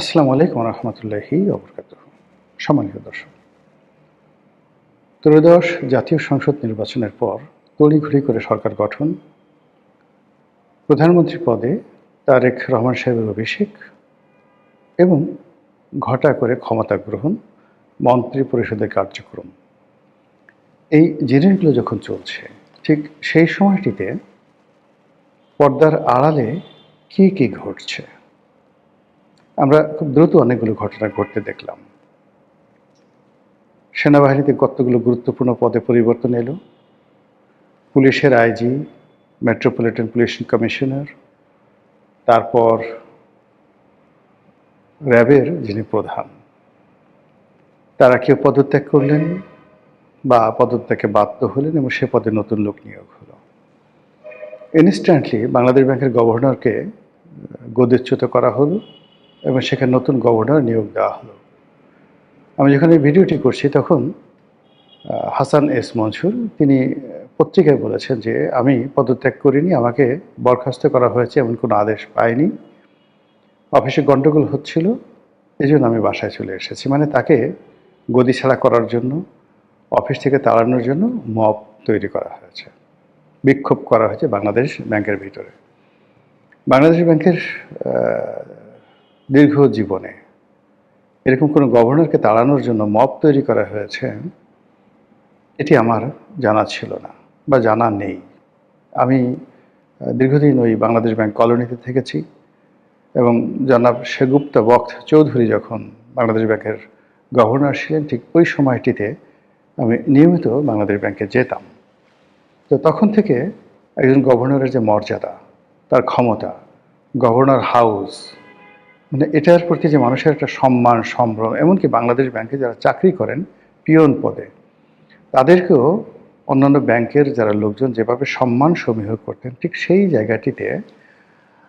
আসসালামু আলাইকুম রহমতুল্লাহি ওবরকাতুহ। সম্মানিত দর্শক, ত্রয়োদশ জাতীয় সংসদ নির্বাচনের পর তড়িঘড়ি করে সরকার গঠন, প্রধানমন্ত্রী পদে তারেক রহমান সাহেবের অভিষেক এবং ঘটা করে ক্ষমতা গ্রহণ, মন্ত্রী পরিষদের কার্যক্রম, এই জিনিসগুলো যখন চলছে, ঠিক সেই সময়টিতে পর্দার আড়ালে কী কী ঘটছে আমরা খুব দ্রুত অনেকগুলো ঘটনা ঘটতে দেখলাম। সেনাবাহিনীতে কতগুলো গুরুত্বপূর্ণ পদে পরিবর্তন এলো। পুলিশের আইজি, মেট্রোপলিটন পুলিশ কমিশনার, তারপর র্যাবের যিনি প্রধান, তারা কেউ পদত্যাগ করলেন বা পদত্যাগে বাধ্য হলেন এবং সে পদে নতুন লোক নিয়োগ হলো। ইনস্ট্যান্টলি বাংলাদেশ ব্যাংকের গভর্নরকে গদিচ্যুত করা হলো এবং সেখানে নতুন গভর্নর নিয়োগ দেওয়া হলো। আমি যখন এই ভিডিওটি করছি তখন হাসান এস মনসুর তিনি পত্রিকায় বলেছেন যে আমি পদত্যাগ করিনি, আমাকে বরখাস্ত করা হয়েছে, এমন কোনো আদেশ পাইনি, অফিসে গণ্ডগোল হচ্ছিল, এই জন্য আমি বাসায় চলে এসেছি। মানে তাকে গদি ছাড়া করার জন্য, অফিস থেকে তাড়ানোর জন্য মব তৈরি করা হয়েছে, বিক্ষোভ করা হয়েছে বাংলাদেশ ব্যাংকের ভিতরে। বাংলাদেশ ব্যাংকের দীর্ঘ জীবনে এরকম কোনো গভর্নরকে তাড়ানোর জন্য মব তৈরি করা হয়েছে, এটি আমার জানা ছিল না বা জানা নেই। আমি দীর্ঘদিন ওই বাংলাদেশ ব্যাংক কলোনিতে থেকেছি এবং জনাব সেগুপ্ত বক্ত চৌধুরী যখন বাংলাদেশ ব্যাংকের গভর্নর ছিলেন, ঠিক ওই সময়টিতে আমি নিয়মিত বাংলাদেশ ব্যাংকে যেতাম। তো তখন থেকে একজন গভর্নরের যে মর্যাদা, তার ক্ষমতা, গভর্নর হাউস, মানে এটার প্রতি যে মানুষের একটা সম্মান, সম্ভ্রম, এমনকি বাংলাদেশ ব্যাংকে যারা চাকরি করেন পিয়ন পদে, তাদেরকেও অন্যান্য ব্যাংকের যারা লোকজন যেভাবে সম্মান সমীহ করতেন, ঠিক সেই জায়গাটিতে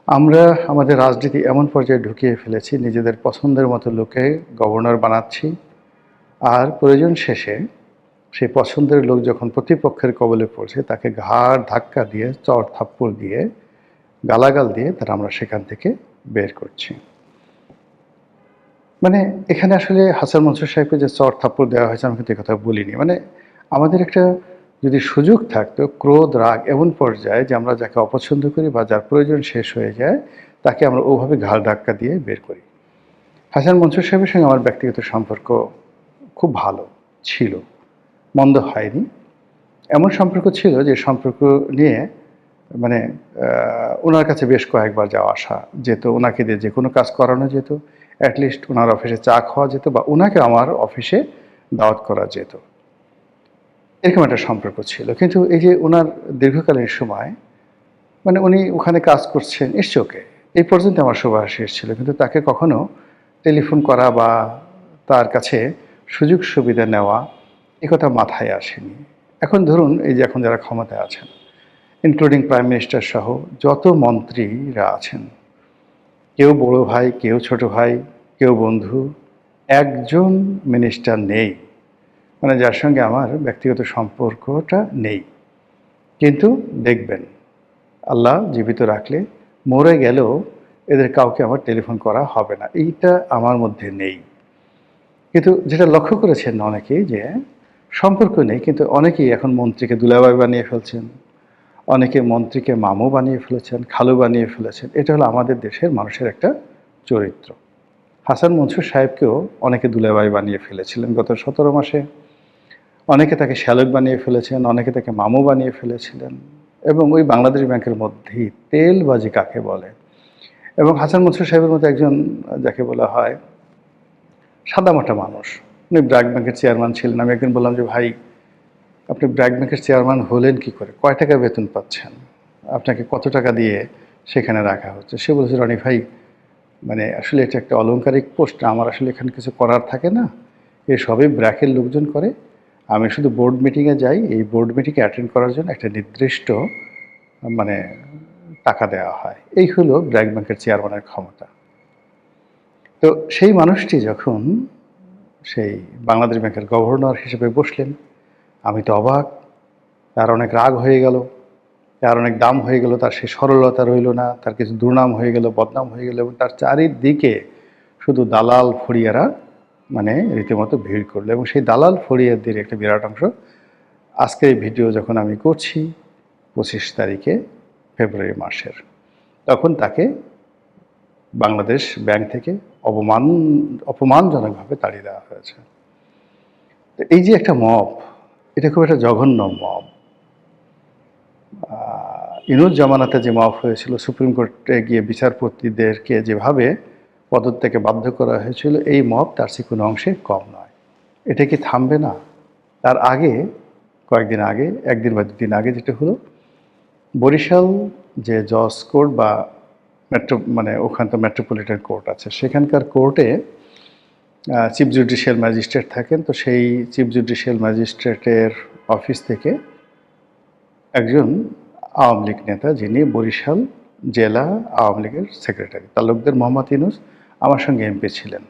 আমরা আমাদের রাজনীতি এমন পর্যায়ে ঢুকিয়ে ফেলেছি, নিজেদের পছন্দের মতো লোকে গভর্নর বানাচ্ছি, আর প্রয়োজন শেষে সেই পছন্দের লোক যখন প্রতিপক্ষের কবলে পড়ছে, তাকে ঘাড় ধাক্কা দিয়ে, চড় থাপ্পড় দিয়ে, গালাগাল দিয়ে তারা আমরা সেখান থেকে বের করছি। মানে এখানে আসলে হাসান মনসুর সাহেবকে যে চড় থাপ্পড় দেওয়া হয়েছে, আমি কিন্তু এই কথা বলিনি। মানে আমাদের একটা যদি সুযোগ থাকতো, ক্রোধ রাগ এমন পর্যায়ে যে আমরা যাকে অপছন্দ করি বা যার প্রয়োজন শেষ হয়ে যায়, তাকে আমরা ওভাবে ঘাড় ধাক্কা দিয়ে বের করি। হাসান মনসুর সাহেবের সঙ্গে আমার ব্যক্তিগত সম্পর্ক খুব ভালো ছিল, মন্দ হয়নি। এমন সম্পর্ক ছিল যে সম্পর্ক নিয়ে মানে ওনার কাছে বেশ কয়েকবার যাওয়া আসা যেত, ওনাকে দিয়ে যে কোনো কাজ করানো যেত, অ্যাটলিস্ট ওনার অফিসে চা খাওয়া যেত বা ওনাকে আমার অফিসে দাওয়াত করা যেত, এরকম একটা সম্পর্ক ছিল। কিন্তু এই যে ওনার দীর্ঘকালীন সময়, মানে উনি ওখানে কাজ করছেন ইটস ওকে, এই পর্যন্ত আমার সুবাস শেষ ছিল, কিন্তু তাকে কখনো টেলিফোন করা বা তার কাছে সুযোগ সুবিধা নেওয়া, এ কথা মাথায় আসেনি। এখন ধরুন এই যে এখন যারা ক্ষমতায় আছেন, ইনক্লুডিং প্রাইম মিনিস্টার সহ যত মন্ত্রীরা আছেন, কেউ বড় ভাই, কেউ ছোট ভাই, কেউ বন্ধু, একজন মিনিস্টার নেই মানে যার সঙ্গে আমার ব্যক্তিগত সম্পর্কটা নেই। কিন্তু দেখবেন আল্লাহ জীবিত রাখলে, মরে গেলেও এদের কাউকে আমার টেলিফোন করা হবে না, এইটা আমার মধ্যে নেই। কিন্তু যেটা লক্ষ্য করেছেন অনেকেই, যে সম্পর্ক নেই কিন্তু অনেকেই এখন মন্ত্রীকে দুলাভাই বানিয়ে ফেলছেন, অনেকে মন্ত্রীকে মামু বানিয়ে ফেলেছেন, খালু বানিয়ে ফেলেছেন। এটা হলো আমাদের দেশের মানুষের একটা চরিত্র। হাসান মনসুর সাহেবকেও অনেকে দুলাভাই বানিয়ে ফেলেছিলেন গত 17 মাসে, অনেকে তাকে শ্যালক বানিয়ে ফেলেছেন, অনেকে তাকে মামু বানিয়ে ফেলেছিলেন। এবং ওই বাংলাদেশ ব্যাংকের মধ্যেই তেলবাজি কাকে বলে, এবং হাসান মনসুর সাহেবের মতো একজন যাকে বলা হয় সাদামাটা মানুষ, উনি ব্র্যাক ব্যাংকের চেয়ারম্যান ছিলেন। আমি একদিন বললাম যে ভাই, আপনি ব্র্যাক ব্যাংকের চেয়ারম্যান হলেন কি করে, কয় টাকা বেতন পাচ্ছেন, আপনাকে কত টাকা দিয়ে সেখানে রাখা হচ্ছে? সে বলেছে, রনি ভাই, মানে আসলে এটা একটা অলংকারিক পোস্ট, আমার আসলে এখানে কিছু করার থাকে না, এ সবই ব্র্যাকের লোকজন করে, আমি শুধু বোর্ড মিটিংয়ে যাই, এই বোর্ড মিটিংয়ে অ্যাটেন্ড করার জন্য একটা নির্দিষ্ট মানে টাকা দেওয়া হয়। এই হলো ব্র্যাক ব্যাংকের চেয়ারম্যানের ক্ষমতা। তো সেই মানুষটি যখন সেই বাংলাদেশ ব্যাংকের গভর্নর হিসেবে বসলেন, আমি তো অবাক। তার অনেক রাগ হয়ে গেল, তার অনেক দাম হয়ে গেল, তার সেই সরলতা রইল না, তার কিছু দুর্নাম হয়ে গেল, বদনাম হয়ে গেল, এবং তার চারিদিকে শুধু দালাল ফড়িয়ারা মানে রীতিমতো ভিড় করলো, এবং সেই দালাল ফড়িয়াদের একটা বিরাট অংশ আজকে এই ভিডিও যখন আমি করছি 25 তারিখে ফেব্রুয়ারি মাসের, তখন তাকে বাংলাদেশ ব্যাংক থেকে অপমানজনকভাবে তাড়িয়ে দেওয়া হয়েছে। তো এই যে একটা মব, এটা খুব একটা জঘন্য মব। ইনুস জামানাতে যে মব হয়েছিল, সুপ্রিম কোর্টে গিয়ে বিচারপতিদেরকে যেভাবে পদত্যাগে বাধ্য করা হয়েছিল, এই মব তার চেয়ে কোনো অংশে কম নয়। এটা কি থামবে না? তার আগে কয়েকদিন আগে, একদিন বা দুদিন আগে যেটা হলো, বরিশাল যে জজ কোর্ট বা মানে ওখানে তো মেট্রোপলিটন কোর্ট আছে, সেখানকার কোর্টে চিফ জুডিশিয়াল ম্যাজিস্ট্রেট থাকেন। তো সেই চিফ জুডিশিয়াল ম্যাজিস্ট্রেটের অফিস থেকে একজন আওয়ামী লীগ নেতা, যিনি বরিশাল জেলা আওয়ামী লীগের সেক্রেটারি তালুকদার মোহাম্মদ ইউনুস, আমার সঙ্গে এমপি ছিলেন।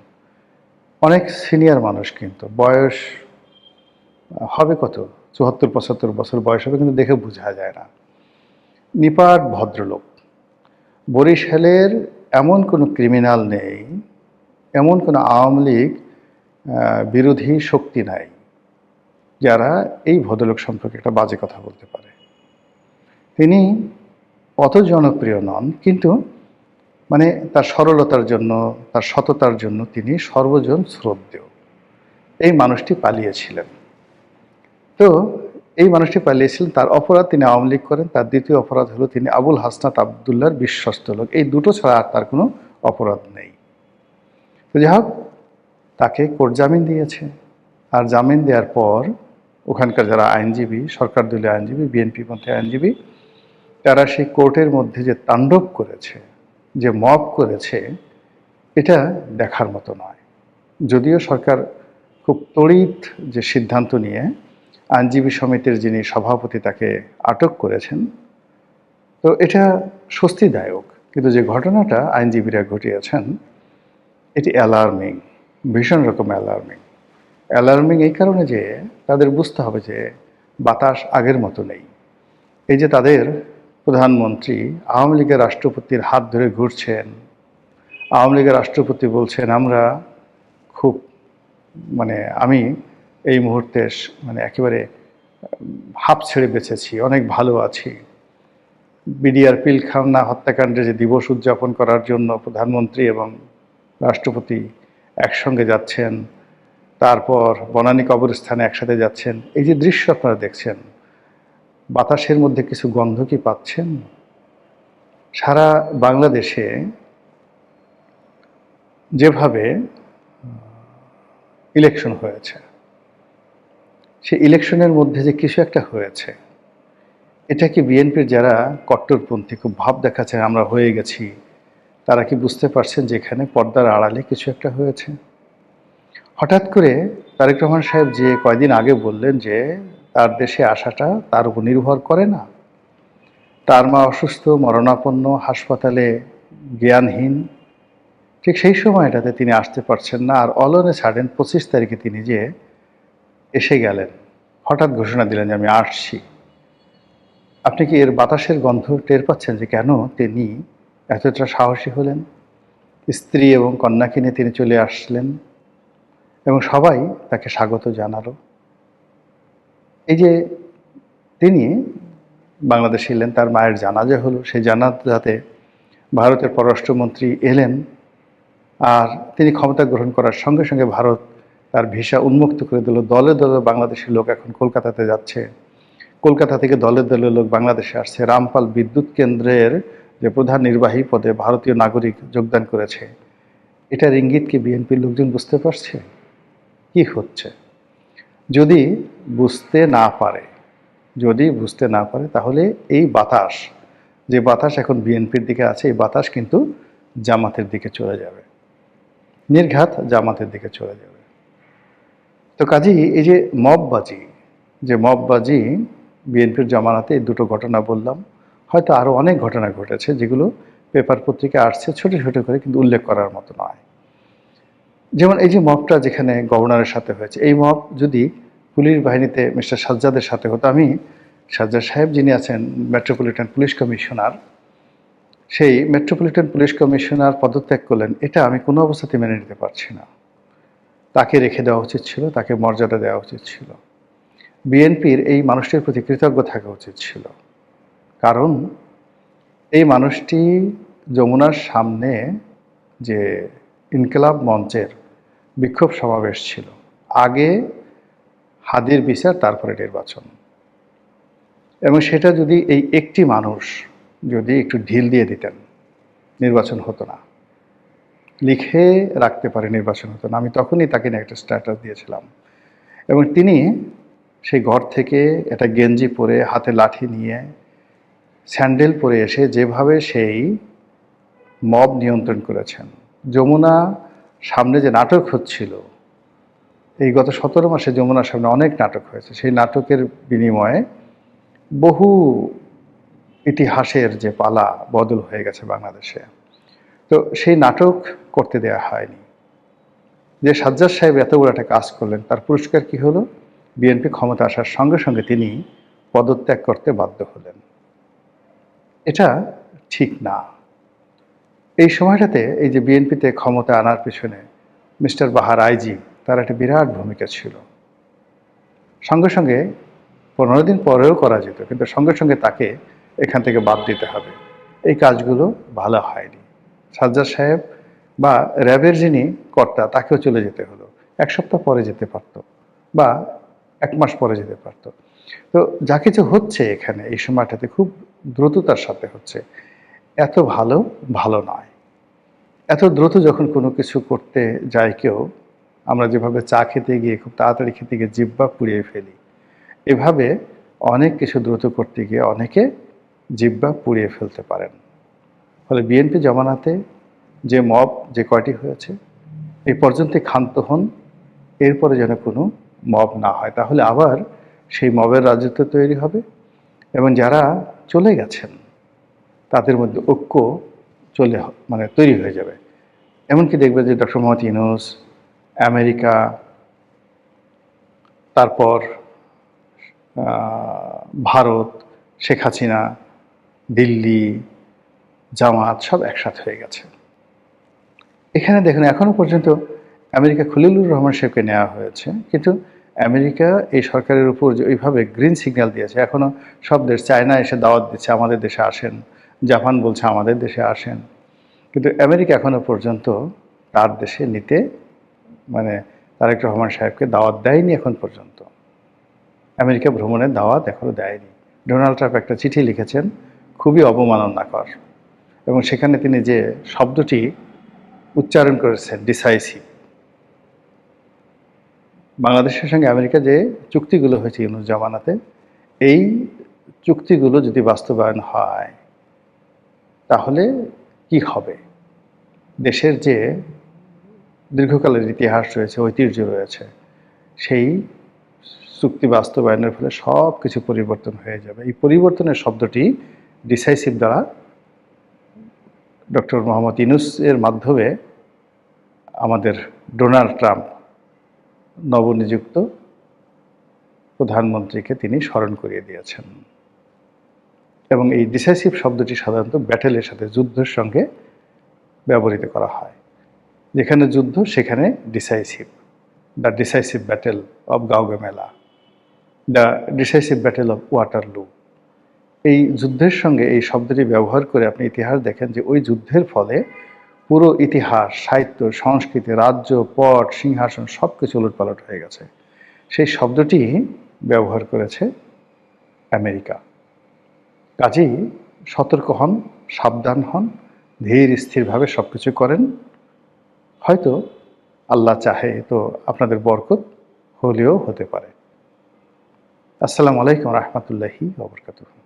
অনেক সিনিয়র মানুষ, কিন্তু বয়স হবে কত, 74-75 বছর বয়স হবে, কিন্তু দেখে বোঝা যায় না। নিপাট ভদ্রলোক। বরিশালের এমন কোনো ক্রিমিনাল নেই, এমন কোনো আওয়ামী লীগ বিরোধী শক্তি নাই যারা এই ভদ্রলোক সম্পর্কে একটা বাজে কথা বলতে পারে। তিনি অত জনপ্রিয় নন, কিন্তু মানে তার সরলতার জন্য, তার সততার জন্য তিনি সর্বজন শ্রদ্ধেয়। এই মানুষটি পালিয়েছিলেন। তো এই মানুষটি পালিয়েছিলেন, তার অপরাধ তিনি আওয়ামী লীগ করেন। তার দ্বিতীয় অপরাধ হলো তিনি আবুল হাসনাত আবদুল্লাহর বিশ্বস্ত লোক। এই দুটো ছাড়া আর তার কোনো অপরাধ নেই। তো যাই হোক, তাকে কোর্ট জামিন দিয়েছে। আর জামিন দেওয়ার পর ওখানকার যারা আইনজীবী, সরকার দলীয় আইনজীবী, বিএনপি পন্থী আইনজীবী, তারা সেই কোর্টের মধ্যে যে তাণ্ডব করেছে, যে মব করেছে, এটা দেখার মতো নয়। যদিও সরকার খুব তড়িৎ যে সিদ্ধান্ত নিয়ে আইনজীবী সমিতির যিনি সভাপতি তাকে আটক করেছেন, তো এটা স্বস্তিদায়ক। কিন্তু যে ঘটনাটা আইনজীবীরা ঘটিয়েছেন, এটি অ্যালার্মিং, ভীষণ রকম অ্যালার্মিং। অ্যালার্মিং এই কারণে যে তাদের বুঝতে হবে যে বাতাস আগের মতো নেই। এই যে তাদের প্রধানমন্ত্রী আওয়ামী লীগের রাষ্ট্রপতির হাত ধরে ঘুরছেন, আওয়ামী লীগের রাষ্ট্রপতি বলছেন আমরা খুব মানে আমি এই মুহূর্তে মানে একেবারে হাঁপ ছেড়ে বেঁচেছি, অনেক ভালো আছি। বিডিআর পিলখানা হত্যাকাণ্ডে যে দিবস উদযাপন করার জন্য প্রধানমন্ত্রী এবং রাষ্ট্রপতি একসঙ্গে যাচ্ছেন, তারপর বনানী কবরস্থানে একসাথে যাচ্ছেন, এই যে দৃশ্য আপনারা দেখছেন, বাতাসের মধ্যে কিছু গন্ধ কি পাচ্ছেন? সারা বাংলাদেশে যেভাবে ইলেকশন হয়েছে, সেই ইলেকশনের মধ্যে যে কিছু একটা হয়েছে, এটা কি বিএনপির যারা কট্টরপন্থী খুব ভাব দেখাচ্ছেন আমরা হয়ে গেছি, তারা কি বুঝতে পারছেন যে এখানে পর্দার আড়ালে কিছু একটা হয়েছে? হঠাৎ করে তারেক রহমান সাহেব যে কয়দিন আগে বললেন যে তার দেশে আসাটা তার উপর নির্ভর করে না, তার মা অসুস্থ, মরণাপন্ন, হাসপাতালে, জ্ঞানহীন, ঠিক সেই সময়টাতে তিনি আসতে পারছেন না। আর অলনে ছাড়েন 25 তারিখে তিনি যে এসে গেলেন, হঠাৎ ঘোষণা দিলেন যে আমি আসছি। আপনি কি এর বাতাসের গন্ধ টের পাচ্ছেন যে কেন তিনি এতটা সাহসী হলেন? স্ত্রী এবং কন্যাকে নিয়ে তিনি চলে আসলেন এবং সবাই তাকে স্বাগত জানালো। এই যে তিনি বাংলাদেশে এলেন, তার মায়ের জানাজা হলো, সেই জানাজাতে ভারতের পররাষ্ট্রমন্ত্রী এলেন। আর তিনি ক্ষমতা গ্রহণ করার সঙ্গে সঙ্গে ভারত তার ভিসা উন্মুক্ত করে দিল। দলে দলে বাংলাদেশের লোক এখন কলকাতাতে যাচ্ছে, কলকাতা থেকে দলে দলে লোক বাংলাদেশে আসছে। রামপাল বিদ্যুৎ কেন্দ্রের যে প্রধান নির্বাহী পদে ভারতীয় নাগরিক যোগদান করেছে, এটার ইঙ্গিত কি বিএনপির লোকজন বুঝতে পারছে কি হচ্ছে? যদি বুঝতে না পারে, তাহলে এই বাতাস, যে বাতাস এখন বিএনপির দিকে আছে, এই বাতাস কিন্তু জামাতের দিকে চলে যাবে, নির্ঘাত জামাতের দিকে চলে যাবে। তো কাজেই এই যে মববাজি বিএনপির জামানাতে এই দুটো ঘটনা বললাম, হয়তো আরও অনেক ঘটনা ঘটেছে যেগুলো পেপার পত্রিকায় আসছে ছোট ছোট করে, কিন্তু উল্লেখ করার মতো নয়। যেমন এই যে মবটা যেখানে গভর্নরের সাথে হয়েছে, এই মব যদি পুলিশ বাহিনীতে মিস্টার সাজ্জাদের সাথে হতো, আমি সাজ্জাদ সাহেব যিনি আছেন মেট্রোপলিটন পুলিশ কমিশনার, সেই মেট্রোপলিটন পুলিশ কমিশনার পদত্যাগ করলেন, এটা আমি কোনো অবস্থাতেই মেনে নিতে পারছি না। তাকে রেখে দেওয়া উচিত ছিল, তাকে মর্যাদা দেওয়া উচিত ছিল। বিএনপির এই মানুষটির প্রতি কৃতজ্ঞ থাকা উচিত ছিল। কারণ এই মানুষটি যমুনার সামনে যে ইনকিলাব মঞ্চের বিক্ষোভ সমাবেশ ছিল, আগে হাদির বিচার তারপরে নির্বাচন, এবং সেটা যদি এই একটি মানুষ যদি একটু ঢিল দিয়ে দিতেন, নির্বাচন হতো না। লিখে রাখতে পারে নির্বাচন হতো না। আমি তখনই তাকে নিয়ে একটা স্ট্যাটাস দিয়েছিলাম, এবং তিনি সেই ঘর থেকে একটা গেঞ্জি পরে হাতে লাঠি নিয়ে স্যান্ডেল পরে এসে যেভাবে সেই মব নিয়ন্ত্রণ করেছেন। যমুনা সামনে যে নাটক হচ্ছিল, এই গত 17 মাসে যমুনার সামনে অনেক নাটক হয়েছে। সেই নাটকের বিনিময়ে বহু ইতিহাসের যে পালা বদল হয়ে গেছে বাংলাদেশে। তো সেই নাটক করতে দেয়া হয়নি। যে সাজ্জাদ সাহেব এত বড় একটা কাজ করলেন, তার পুরস্কার কি হলো? বিএনপি ক্ষমতা আসার সঙ্গে সঙ্গে তিনি পদত্যাগ করতে বাধ্য হলেন। এটা ঠিক না। এই সময়টাতে এই যে বিএনপিতে ক্ষমতা আনার পেছনে মিস্টার বাহার আইজি, তার একটা বিরাট ভূমিকা ছিল। সঙ্গে সঙ্গে 15 দিন পরেও করা যেত, কিন্তু সঙ্গে সঙ্গে তাকে এখান থেকে বাদ দিতে হবে। এই কাজগুলো ভালো হয়নি। সাজ্জাদ সাহেব বা র্যাবের যিনি কর্তা, তাকেও চলে যেতে হলো। 1 সপ্তাহ পরে যেতে পারতো, বা 1 মাস পরে যেতে পারতো। তো যা কিছু হচ্ছে এখানে এই সময়টাতে খুব দ্রুততার সাথে হচ্ছে। এত ভালো নয়। এত দ্রুত যখন কোনো কিছু করতে যায় কেউ, আমরা যেভাবে চা খেতে গিয়ে খুব তাড়াতাড়ি খেতে গিয়ে জিহ্বা পুড়িয়ে ফেলি, এভাবে অনেক কিছু দ্রুত করতে গিয়ে অনেকে জিহ্বা পুড়িয়ে ফেলতে পারেন। ফলে বিএনপি জমানাতে যে মব যে কয়টি হয়েছে, এই পর্যন্তই ক্ষান্ত হন। এরপরে যেন কোনো মব না হয়, তাহলে আবার সেই মবের রাজত্ব তৈরি হবে, এবং যারা চলে গেছেন তাদের মধ্যে ঐক্য তৈরি হয়ে যাবে। এমনকি দেখবে যে ডক্টর মোহাম্মদ ইউনূস, আমেরিকা, তারপর ভারত, শেখ হাসিনা, দিল্লি, জামাত সব একসাথে হয়ে গেছে। এখানে দেখুন, এখনো পর্যন্ত আমেরিকা খলিলুর রহমান সাহেবকে নেওয়া হয়েছে, কিন্তু আমেরিকা এই সরকারের উপর যে ওইভাবে গ্রিন সিগন্যাল দিয়েছে, এখনো সব দেশ, চায়না এসে দাওয়াত দিচ্ছে আমাদের দেশে আসেন, জাপান বলছে আমাদের দেশে আসেন, কিন্তু আমেরিকা এখনো পর্যন্ত তার দেশে নিতে তারেক রহমান সাহেবকে দাওয়াত দেয়নি এখন পর্যন্ত। আমেরিকা ভ্রমণের দাওয়াত এখনো দেয়নি। ডোনাল্ড ট্রাম্প একটা চিঠি লিখেছেন, খুবই অবমাননাকর, এবং সেখানে তিনি যে শব্দটি উচ্চারণ করেছেন, ডিসাইসিভ। বাংলাদেশের সঙ্গে আমেরিকা যে চুক্তিগুলো হয়েছে ইউনূস জামানাতে, এই চুক্তিগুলো যদি বাস্তবায়ন হয় তাহলে কি হবে? দেশের যে দীর্ঘকালের ইতিহাস রয়েছে, ঐতিহ্য রয়েছে, সেই চুক্তি বাস্তবায়নের ফলে সব কিছু পরিবর্তন হয়ে যাবে। এই পরিবর্তনের শব্দটি ডিসাইসিভ দ্বারা ডক্টর মোহাম্মদ ইউনূসের মাধ্যমে আমাদের ডোনাল্ড ট্রাম্প নবনিযুক্ত প্রধানমন্ত্রীকে তিনি স্মরণ করিয়ে দিয়েছেন। এবং এই ডিসাইসিভ শব্দটি সাধারণত ব্যাটেলের সাথে, যুদ্ধের সঙ্গে ব্যবহৃত করা হয়। যেখানে যুদ্ধ সেখানে decisive. The decisive battle of Gaugamela, the decisive battle of Waterloo. এই যুদ্ধের সঙ্গে এই শব্দটি ব্যবহার করে আপনি ইতিহাস দেখেন যে ওই যুদ্ধের ফলে পুরো ইতিহাস, সাহিত্য, সংস্কৃতি, রাজ্য, পট, সিংহাসন সব কিছু উলটপালট হয়ে গেছে। সেই শব্দটি ব্যবহার করেছে আমেরিকা। কাজেই সতর্ক হন, সাবধান হন, ধীর স্থিরভাবে সব কিছু করেন। হয়তো আল্লাহ চাহে তো আপনাদের বরকত হলেও হতে পারে। আসসালামু আলাইকুম রহমতুল্লাহি ওয়া বারাকাতুহু।